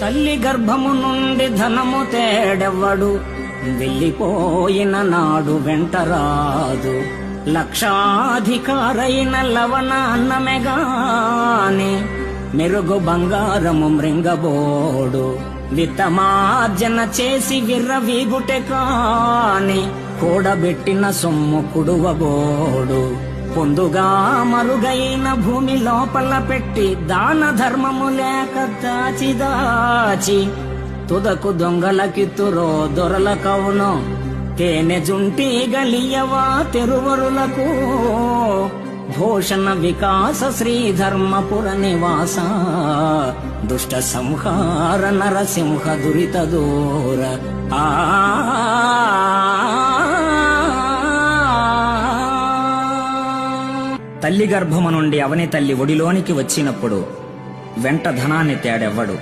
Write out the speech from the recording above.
తల్లి గర్భము నుండి ధనము తేడెవ్వడు, వెళ్ళిపోయిన నాడు వెంటరాదు. లక్షాధికారైన లవణ అన్నమెగాని, మెరుగు బంగారము మృంగబోడు. విత్తమార్జన చేసి విర్రవీగుటె కాని, కూడబెట్టిన సొమ్ము కుడువబోడు. పొందుగా మరుగైన భూమి లోపల పెట్టి, దాన ధర్మము లేక దాచి దాచి, తుదకు దొంగలకిత్తురో దొరల కవును. తేనె జుంటి గలియవా తెరువరులకు, భూషణ వికాస శ్రీధర్మపుర నివాస. దుష్ట సంహార నరసింహ దురిత దూర. తల్లి గర్భము నుండి అవని తల్లి ఒడిలోనికి వచ్చినప్పుడు వెంట ధనాన్ని తేడెవ్వడు.